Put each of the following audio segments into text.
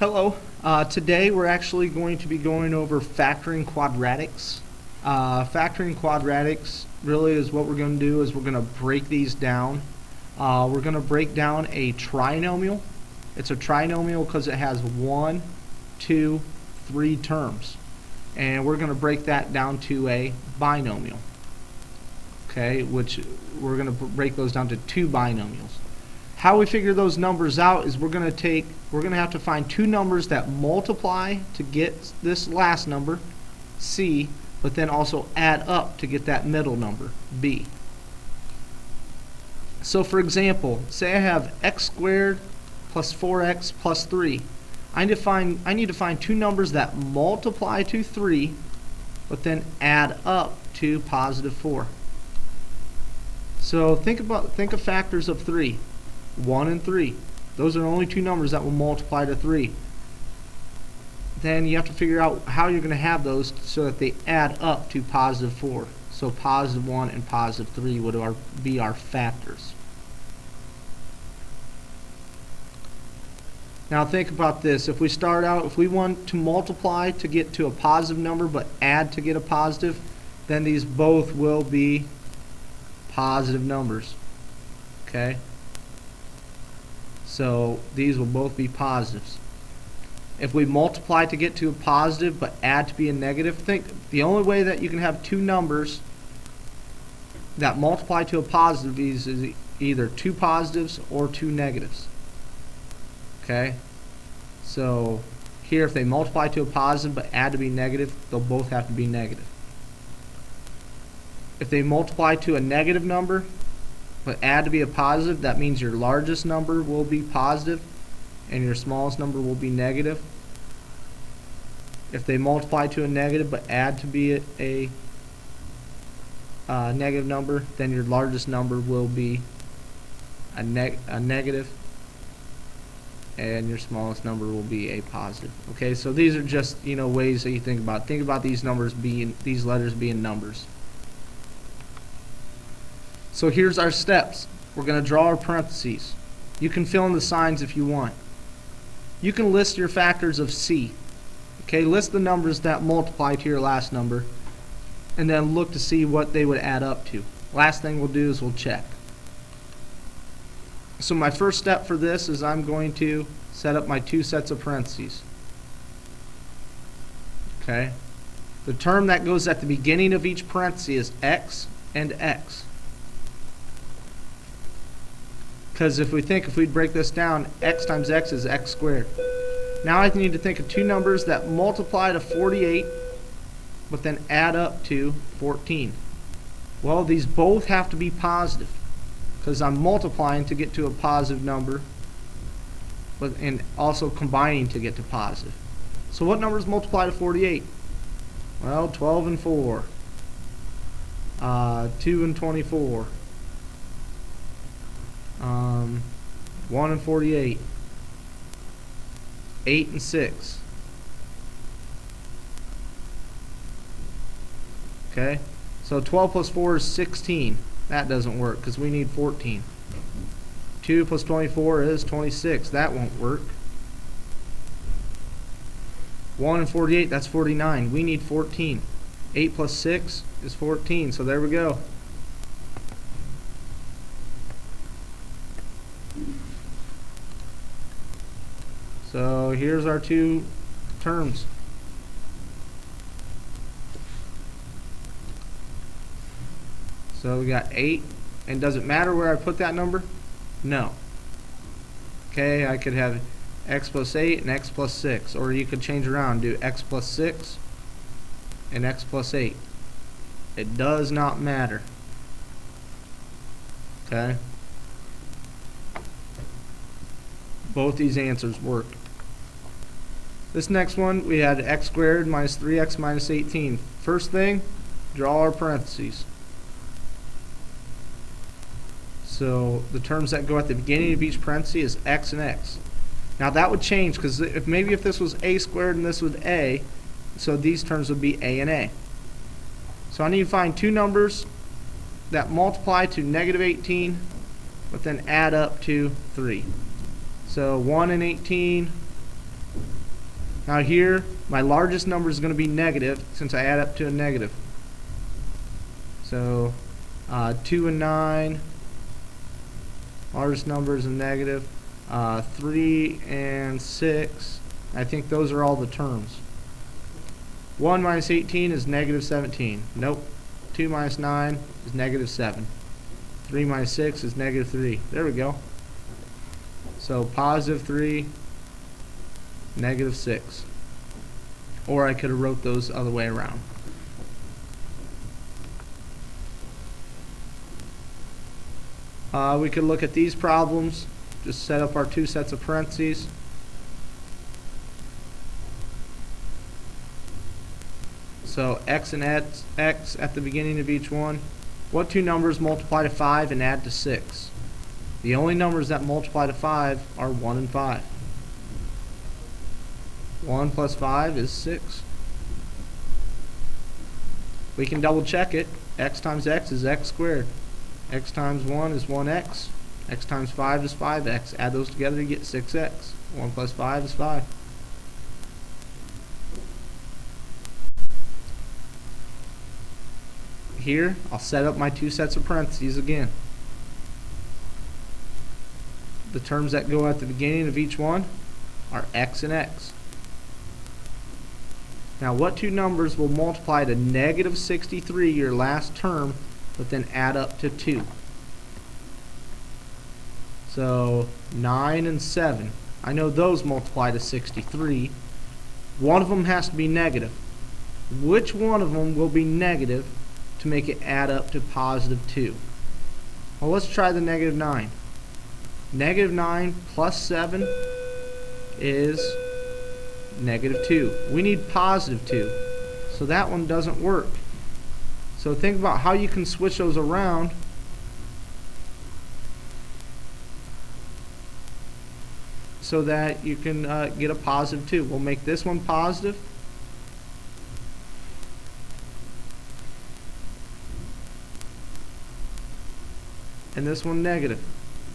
Hello. Today we're actually going to be going over factoring quadratics. Factoring quadratics really is what we're going to do is we're going to break these down. We're going to break down a trinomial. It's a trinomial because it has 1, 2, 3 terms. And we're going to break that down to a binomial. Okay, which we're going to break those down to 2 binomials. How we figure those numbers out is we're going to have to find 2 numbers that multiply to get this last number, C, but then also add up to get that middle number, B. So for example, say I have x squared plus 4x plus 3. I need to find 2 numbers that multiply to 3, but then add up to positive 4. So think of factors of 3. 1 and 3. Those are the only 2 numbers that will multiply to 3. Then you have to figure out how you're going to have those so that they add up to positive 4. So positive 1 and positive 3 would be our factors. Now think about this. If we want to multiply to get to a positive number but add to get a positive, then these both will be positive numbers. Okay? So these will both be positives. If we multiply to get to a positive but add to be a negative, think the only way that you can have 2 numbers that multiply to a positive is either 2 positives or 2 negatives. Okay? So here if they multiply to a positive but add to be negative, they'll both have to be negative. If they multiply to a negative number but add to be a positive, that means your largest number will be positive and your smallest number will be negative. If they multiply to a negative but add to be a negative number, then your largest number will be a negative and your smallest number will be a positive. Okay, so these are just ways that you think about. Think about these letters being numbers. So here's our steps. We're going to draw our parentheses. You can fill in the signs if you want. You can list your factors of C. Okay, list the numbers that multiply to your last number and then look to see what they would add up to. Last thing we'll do is we'll check. So my first step for this is I'm going to set up my 2 sets of parentheses. Okay. The term that goes at the beginning of each parenthesis is x and x. Because if we'd break this down, x times x is x squared. Now I need to think of 2 numbers that multiply to 48, but then add up to 14. Well, these both have to be positive, because I'm multiplying to get to a positive number, and also combining to get to positive. So what numbers multiply to 48? Well, 12 and 4, 2 and 24. 1 and 48, 8 and 6. Okay, so 12 plus 4 is 16. That doesn't work because we need 14. 2 plus 24 is 26. That won't work. 1 and 48, that's 49. We need 14. 8 plus 6 is 14. So there we go. So here's our 2 terms. So we got 8, and does it matter where I put that number? No. Okay, I could have x plus 8 and x plus 6, or you could change around, do x plus 6 and x plus 8. It does not matter. Okay? Both these answers work. This next one, we had x squared minus 3x minus 18. First thing, draw our parentheses. So the terms that go at the beginning of each parenthesis is x and x. Now that would change because if this was a squared and this was a, so these terms would be a and a. So I need to find 2 numbers that multiply to negative 18 but then add up to 3. So 1 and 18 Now here, my largest number is going to be negative since I add up to a negative. So 2 and 9, largest number is a negative. 3 and 6, I think those are all the terms. 1 minus 18 is negative 17. Nope. 2 minus 9 is negative 7. 3 minus 6 is negative 3. There we go. So positive 3, negative 6. Or I could have wrote those the other way around. We could look at these problems. Just set up our two sets of parentheses. So x and x at the beginning of each one. What two numbers multiply to 5 and add to 6? The only numbers that multiply to 5 are 1 and 5. 1 plus 5 is 6. We can double check it. X times x is x squared. X times 1 is 1x. X times 5 is 5x. Add those together to get 6x. 1 plus 5 is 5. Here, I'll set up my two sets of parentheses again. The terms that go at the beginning of each one are x and x. Now, what two numbers will multiply to negative 63, your last term, but then add up to 2? So 9 and 7. I know those multiply to 63. One of them has to be negative. Which one of them will be negative to make it add up to positive 2? Well, let's try the negative 9. Negative 9 plus 7 is negative 2. We need positive 2. So that one doesn't work. So think about how you can switch those around so that you can get a positive 2. We'll make this one positive. And this one negative.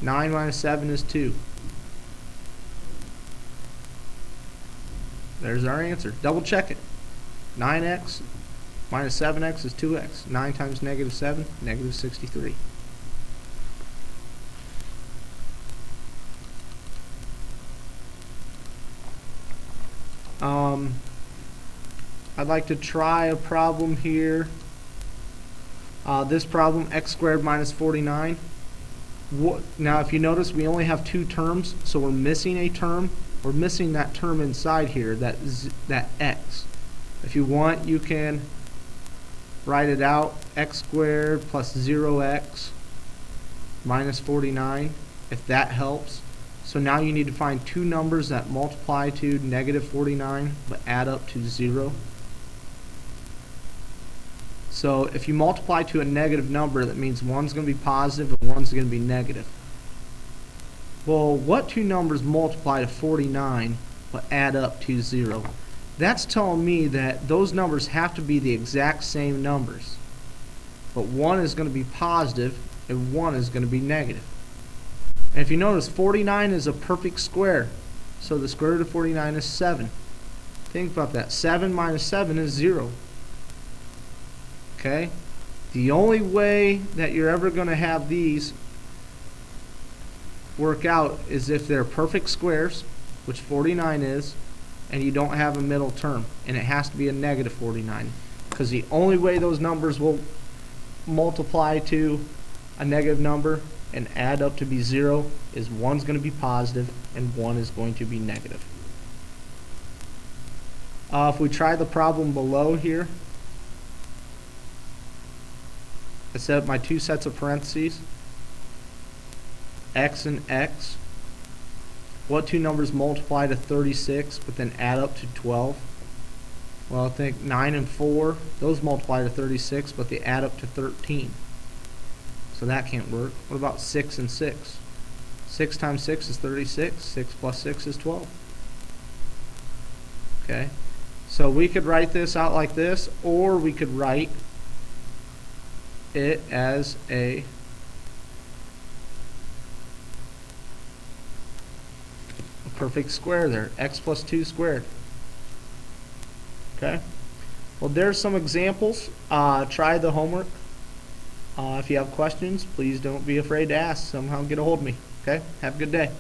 9 minus 7 is 2. There's our answer. Double check it. 9x minus 7x is 2x. 9 times negative 7, negative 63. I'd like to try a problem here. This problem, x squared minus 49. Now, if you notice, we only have two terms, so we're missing a term. We're missing that term inside here, that x. If you want, you can write it out, x squared plus 0x minus 49, if that helps. So now you need to find two numbers that multiply to negative 49 but add up to 0. So if you multiply to a negative number, that means one's going to be positive and one's going to be negative. Well, what two numbers multiply to 49 but add up to 0? That's telling me that those numbers have to be the exact same numbers. But one is going to be positive and one is going to be negative. And if you notice, 49 is a perfect square. So the square root of 49 is 7. Think about that. 7 minus 7 is 0. Okay? The only way that you're ever going to have these work out is if they're perfect squares, which 49 is, and you don't have a middle term, and it has to be a negative 49, because the only way those numbers will multiply to a negative number and add up to be 0 is one's going to be positive and one is going to be negative. If we try the problem below here, I set up my two sets of parentheses, x and x. What two numbers multiply to 36 but then add up to 12? Well, I think 9 and 4, those multiply to 36 but they add up to 13. So that can't work. What about 6 and 6? 6 times 6 is 36. 6 plus 6 is 12. Okay, so we could write this out like this, or we could write it as a perfect square there, x plus 2 squared. Okay. Well, there's some examples. Try the homework. If you have questions, please don't be afraid to ask. Somehow get a hold of me. Okay. Have a good day.